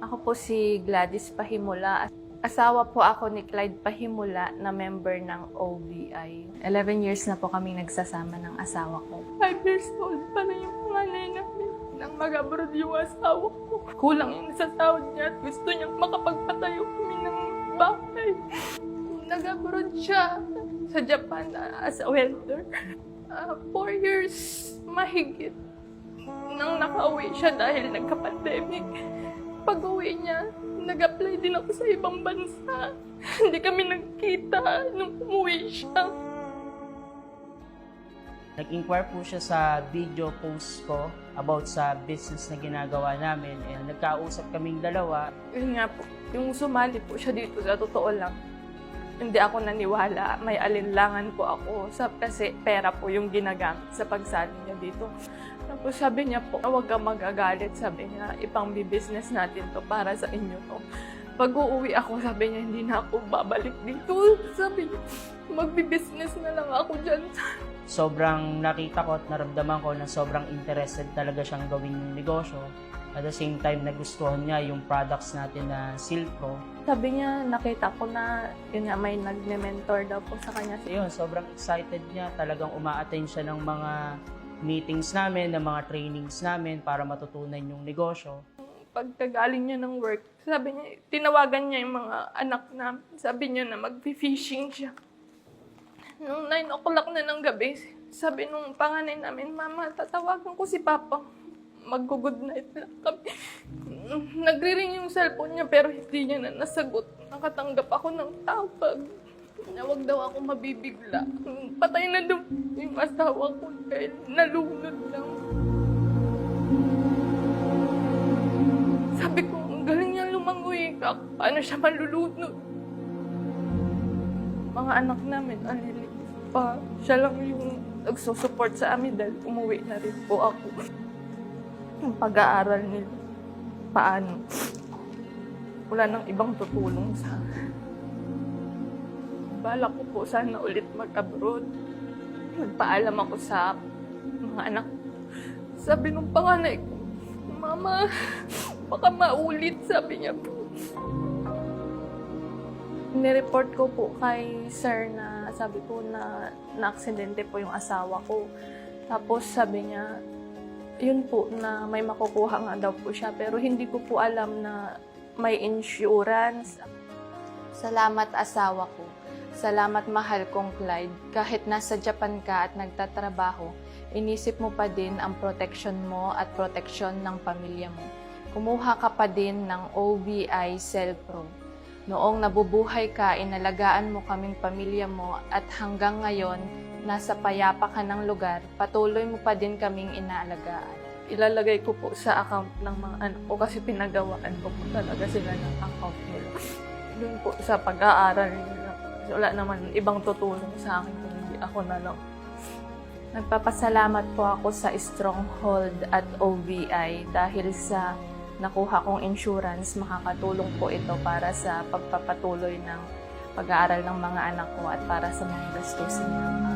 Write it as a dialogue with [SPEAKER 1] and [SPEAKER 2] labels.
[SPEAKER 1] Ako po si Gladys Pahimula. Asawa po ako ni Clyde Pahimula na member ng OBI. 11 years na po kami nagsasama ng asawa ko.
[SPEAKER 2] 5 years old pa na yung panganay namin. Nang mag-abroad yung asawa ko. Kulang yung sa sahod niya at gusto niyang makapagpatayo kami ng bahay. Nag-abroad siya sa Japan as a welder. 4 years mahigit nang nakauwi siya dahil nagka-pandemic. Pag-uwi niya, nag-apply din ako sa ibang bansa. Hindi kami nagkita nung umuwi siya.
[SPEAKER 3] Nag-inquire po siya sa video post ko about sa business na ginagawa namin. And nagkausap kaming dalawa.
[SPEAKER 2] Yun nga po, yung sumali po siya dito, sa totoo lang, hindi ako naniwala. May alinlangan po ako kasi pera po yung ginagamit sa pagsali niya dito. Tapos sabi niya po, huwag kang magagalit. Sabi niya, ipang-business natin to para sa inyo to. Pag uuwi ako, sabi niya, hindi na ako babalik dito. Sabi niya, magbi-business na lang ako dyan.
[SPEAKER 3] Sobrang nakita ko at naramdaman ko na sobrang interested talaga siyang gawin yung negosyo. At the same time, nagustuhan niya yung products natin na Silpro.
[SPEAKER 1] Sabi niya, nakita ko na yun nga, may nagne-mentor daw po sa kanya.
[SPEAKER 3] Yun, sobrang excited niya. Talagang uma-attend siya ng mga meetings namin, ng mga trainings namin para matutunan yung negosyo.
[SPEAKER 2] Pagkagaling niya ng work, sabi niya, tinawagan niya yung mga anak namin. Sabi niya na mag-fishing siya. Nung 9 o'clock na ng gabi, sabi nung panganay namin, Mama, tatawagan ko si Papa. Mag-good night lang kami. Nagre-ring yung cellphone niya pero hindi niya na nasagot. Nakatanggap ako ng tawag. Huwag daw ako mabibigla. Patay na daw yung asawa ko dahil nalunod lang. Sabi ko, ang galing niya lumangoy. Paano siya malulunod? Mga anak namin, alilig pa. Siya lang yung nagsusupport sa amin dahil umuwi na rin po ako. Yung pag-aaral nila, paano? Wala nang ibang tutulong sa akin. Balak ko po sana ulit mag-abroad. Nagpaalam ako sa mga anak. Sabi nung panganay ko, Mama, baka maulit, sabi niya po.
[SPEAKER 1] Nireport ko po kay sir na sabi ko na na-aksidente po yung asawa ko. Tapos sabi niya, yun po na may makukuha nga daw po siya. Pero hindi ko po alam na may insurance. Salamat asawa ko. Salamat mahal kong Clyde. Kahit nasa Japan ka at nagtatrabaho, inisip mo pa din ang protection mo at proteksyon ng pamilya mo. Kumuha ka pa din ng OBI Cellpro. Noong nabubuhay ka, inalagaan mo kaming pamilya mo at hanggang ngayon, nasa payapa ka ng lugar, patuloy mo pa din kaming inaalagaan.
[SPEAKER 2] Ilalagay ko po sa account ng mga anak ko kasi pinagawaan ko po talaga sila ng account nila. Doon po sa pag-aaral nila. Wala naman ibang tutulong sa akin kung hindi ako na lang.
[SPEAKER 1] Nagpapasalamat po ako sa Stronghold at OBI dahil sa nakuha kong insurance, makakatulong po ito para sa pagpapatuloy ng pag-aaral ng mga anak ko at para sa mga gastusin niya.